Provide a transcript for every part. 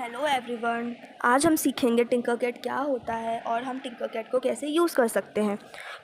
Hello everyone. आज हम सीखेंगे टिंकरकैड क्या होता है और हम टिंकरकैड को कैसे यूज़ कर सकते हैं।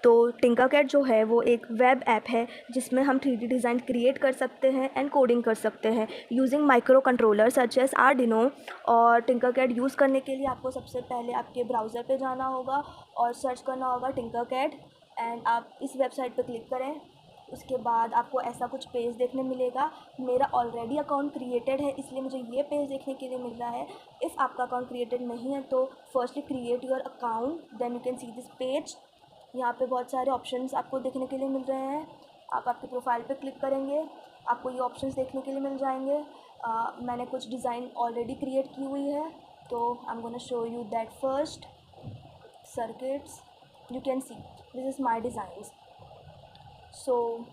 तो टिंकरकैड जो है वो एक वेब ऐप है जिसमें हम 3D डिज़ाइन क्रिएट कर सकते हैं एंड कोडिंग कर सकते हैं using micro controller such as Arduino. और टिंकरकैड यूज़ करने के लिए आपको सबसे पहले आपके ब्राउज़र पे जाना होगा और सर्च करना होगा टिंकरकैड एंड आप इस वेबसाइट पे क्लिक करें। उसके बाद आपको ऐसा कुछ पेज देखने मिलेगा। मेरा ऑलरेडी अकाउंट क्रिएटेड है इसलिए मुझे ये पेज देखने के लिए मिल रहा है। इफ़ आपका अकाउंट क्रिएटेड नहीं है तो firstly create your account, then you can see this page. यहाँ पे बहुत सारे ऑप्शंस आपको देखने के लिए मिल रहे हैं। आप आपके प्रोफाइल पे क्लिक करेंगे, आपको ये ऑप्शंस देखने के लिए मिल जाएंगे। मैंने कुछ डिज़ाइन ऑलरेडी क्रिएट की हुई है तो I am gonna show you that first circuits. You can see this is my designs. So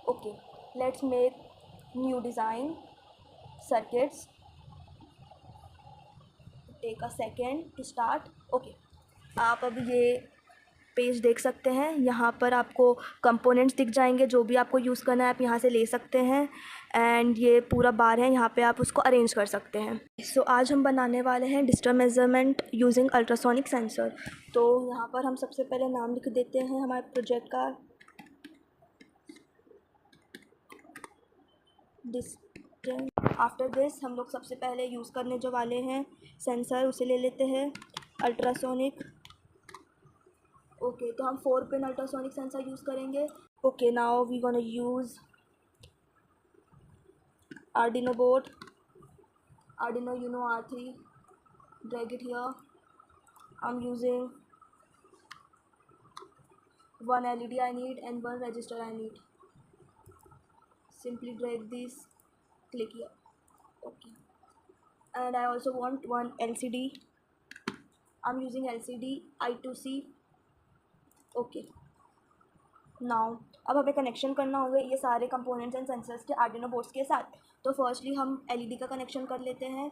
okay, let's make new design circuits. Take a second to start. Okay, आप अब ये page देख सकते हैं। यहाँ पर आपको कंपोनेंट्स दिख जाएंगे, जो भी आपको यूज़ करना है आप यहाँ से ले सकते हैं। एंड ये पूरा बार है, यहाँ पे आप उसको अरेंज कर सकते हैं। सो आज हम बनाने वाले हैं digital measurement using ultrasonic sensor. तो यहाँ पर हम सबसे पहले नाम लिख देते हैं हमारे प्रोजेक्ट का, आफ्टर दिस हम लोग सबसे पहले यूज़ करने जो वाले हैं सेंसर, उसे ले लेते हैं अल्ट्रासोनिक। ओके, तो हम 4 पिन अल्ट्रासोनिक सेंसर यूज़ करेंगे। Okay, now we gonna use Arduino board, Arduino Uno R3, drag it here. I'm using one LED I need and one register I need. Simply drag this, click here. Okay, and I also want one LCD. I'm using LCD I2C. Okay, now अब हमें connection करना होगा ये सारे components and sensors के Arduino boards के साथ। तो फर्स्टली हम एलईडी का कनेक्शन कर लेते हैं।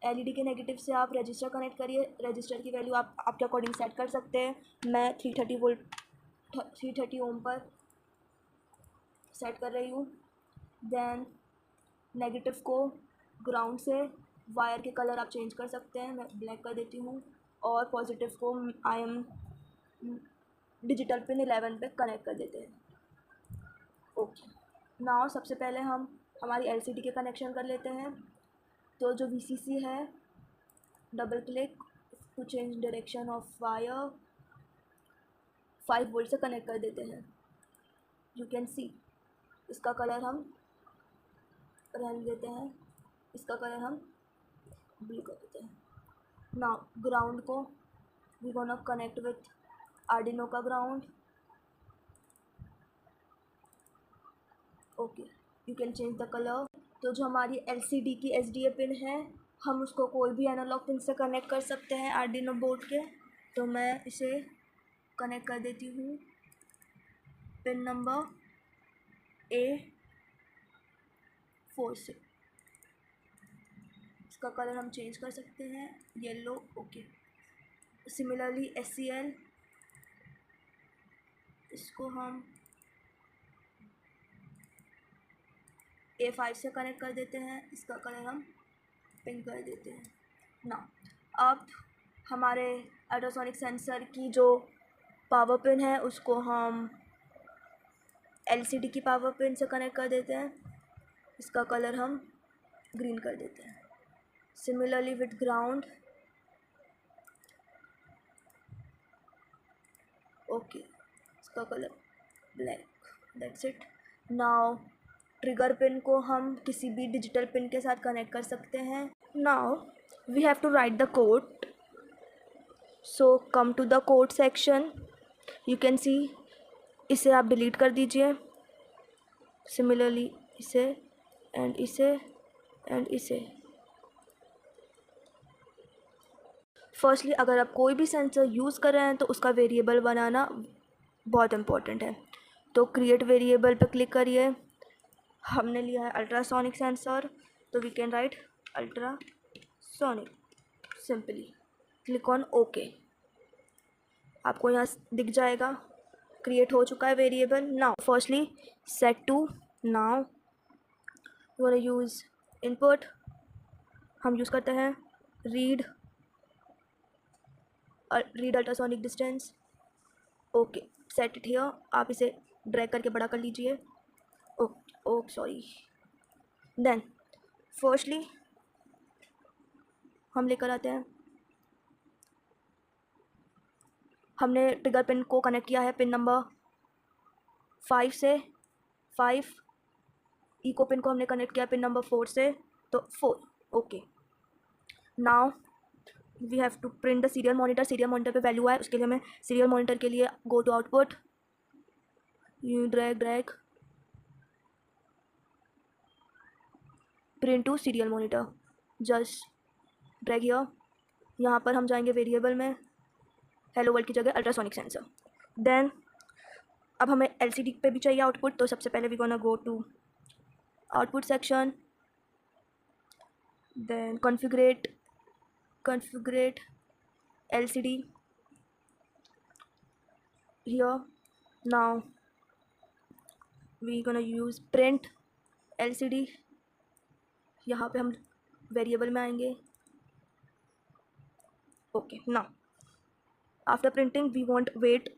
एलईडी के नेगेटिव से आप रजिस्टर कनेक्ट करिए। रजिस्टर की वैल्यू आप आपके अकॉर्डिंग सेट कर सकते हैं। मैं 330 वोल्ट 330 ओम पर सेट कर रही हूँ। देन नेगेटिव को ग्राउंड से वायर के कलर आप चेंज कर सकते हैं, मैं ब्लैक कर देती हूँ। और पॉजिटिव को आई एम डिजिटल पिन 11 पे कनेक्ट कर देते हैं। ओके, नाउ सबसे पहले हम हमारी एलसीडी के कनेक्शन कर लेते हैं। तो जो वीसीसी है, double click to change direction of wire, 5 volt से कनेक्ट कर देते हैं। यू कैन सी इसका कलर हम रहने देते हैं, इसका कलर हम ब्लू कर देते हैं। नाउ ग्राउंड को we gonna connect with Arduino का ground. Okay, you can change the colour. तो जो हमारी एलसीडी की एसडीए पिन है, हम उसको कोई भी एनालॉग पिन से कनेक्ट कर सकते हैं आर्डिनो बोर्ड के। तो मैं इसे कनेक्ट कर देती हूँ पिन नंबर A4 से। इसका कलर हम चेंज कर सकते हैं, येलो। ओके, सिमिलरली SCL, इसको हम A5 से कनेक्ट कर देते हैं, इसका कलर हम पिंक कर देते हैं ना। अब हमारे अल्ट्रासोनिक सेंसर की जो पावर पिन है उसको हम एलसीडी की पावर पिन से कनेक्ट कर देते हैं, इसका कलर हम ग्रीन कर देते हैं। Similarly with ground. ओके, इसका colour black. That's it. Now trigger pin को हम किसी भी डिजिटल पिन के साथ कनेक्ट कर सकते हैं। Now we have to write the code. So come to the code section, you can see इसे आप डिलीट कर दीजिए। सिमिलरली इसे एंड इसे एंड इसे। फर्स्टली अगर आप कोई भी सेंसर यूज़ कर रहे हैं तो उसका वेरिएबल बनाना बहुत इम्पोर्टेंट है। तो क्रिएट वेरिएबल पर क्लिक करिए। हमने लिया है अल्ट्रासोनिक सेंसर, तो we can write ultrasonic. Simply click on okay. आपको यहाँ दिख जाएगा क्रिएट हो चुका है variable. Now firstly set to. Now you want use input, हम यूज़ करते हैं read ultrasonic distance, okay set it here. आप इसे ड्रैग करके बड़ा कर लीजिए। Okay sorry. देन फर्स्टली हम लेकर आते हैं, हमने ट्रिगर पिन को कनेक्ट किया है पिन नंबर 5 से, 5 इको पिन को हमने कनेक्ट किया पिन नंबर 4 से, तो 4। Okay now we have to print the serial monitor. Serial monitor पे वैल्यू है, उसके लिए हमें सीरियल मॉनिटर के लिए go to output, you drag print to serial monitor, just drag here. यहाँ पर हम जाएंगे वेरिएबल में, हेलो वर्ल्ड की जगह अल्ट्रासोनिक सेंसर। देन अब हमें एलसीडी पे भी चाहिए आउटपुट, तो सबसे पहले we gonna go to output section, then configurate LCD here. Now we gonna use print LCD। यहाँ पे हम वेरिएबल में आएंगे। Okay now after printing we want wait,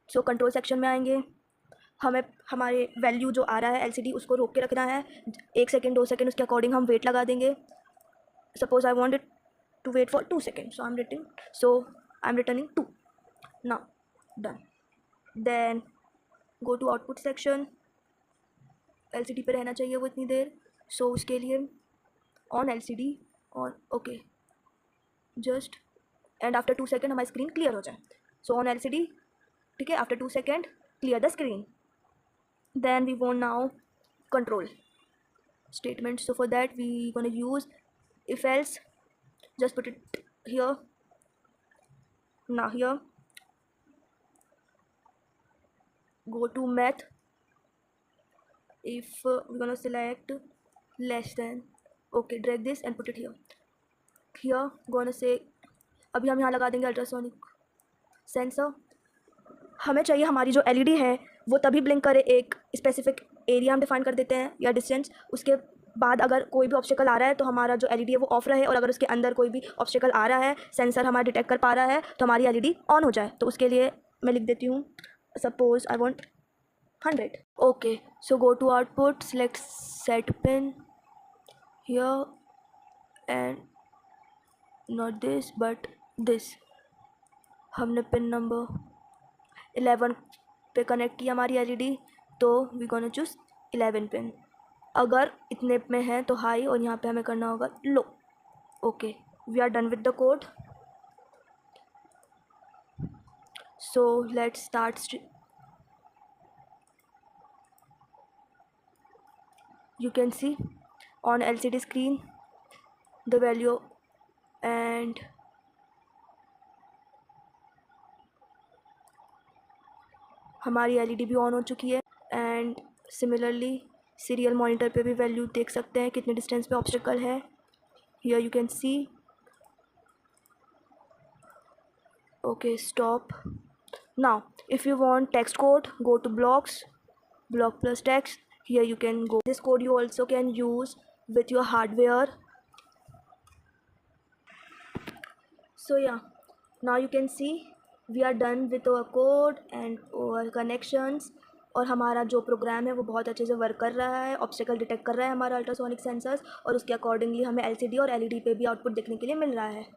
so control section में आएंगे। हमें हमारे वैल्यू जो आ रहा है LCD उसको रोक के रखना है, 1 सेकेंड 2 सेकेंड, उसके अकॉर्डिंग हम वेट लगा देंगे। Suppose I want it to wait for 2 seconds, so I'm returning 2 now, done। then go to output section, LCD पे रहना चाहिए वो इतनी देर, so उसके लिए on LCD on, okay just and after 2 second हमारी स्क्रीन क्लियर हो जाए, so on LCD, ठीक है, after 2 second clear the screen. then we want now control statement, so for that we gonna use if else, just put it here, now here go to math, if we're gonna select less than, okay drag this and put it here gonna say, अभी हम यहाँ लगा देंगे ultrasonic sensor. हमें चाहिए हमारी जो LED है वो तभी ब्लिंक करे, एक स्पेसिफिक एरिया हम डिफाइन कर देते हैं या डिस्टेंस, उसके बाद अगर कोई भी ऑब्स्टिकल आ रहा है तो हमारा जो एलईडी है वो ऑफ रहे, और अगर उसके अंदर कोई भी ऑब्स्टिकल आ रहा है सेंसर हमारा डिटेक्ट कर पा रहा है तो हमारी एलईडी ऑन हो जाए। तो उसके लिए मैं लिख देती हूँ, suppose I want 100। Okay so go to output, select set pin here and not this but this. हमने पिन नंबर 11 पे कनेक्ट किया हमारी एलईडी, तो वी गोना चूज 11 पिन। अगर इतने में है तो हाई, और यहाँ पे हमें करना होगा low. Okay we are done with the code, so let's start. you can see on LCD screen the value, and हमारी एलईडी भी ऑन हो चुकी है। एंड सिमिलरली सीरियल मॉनिटर पे भी वैल्यू देख सकते हैं कितने डिस्टेंस पे ऑब्स्टिकल है, here you can C. Okay stop. Now if you want text code, go two blocks, block plus text, here you can go, this code you also can use with your hardware। so yeah, now you can see we are done with our code and our connections, और हमारा जो programme है वो बहुत अच्छे से work कर रहा है, ऑब्स्टिकल डिटेक्ट कर रहा है हमारा अल्ट्रासोनिक सेंसर्स, और उसके अकॉर्डिंगली हमें LCD और LED पे भी आउटपुट देखने के लिए मिल रहा है।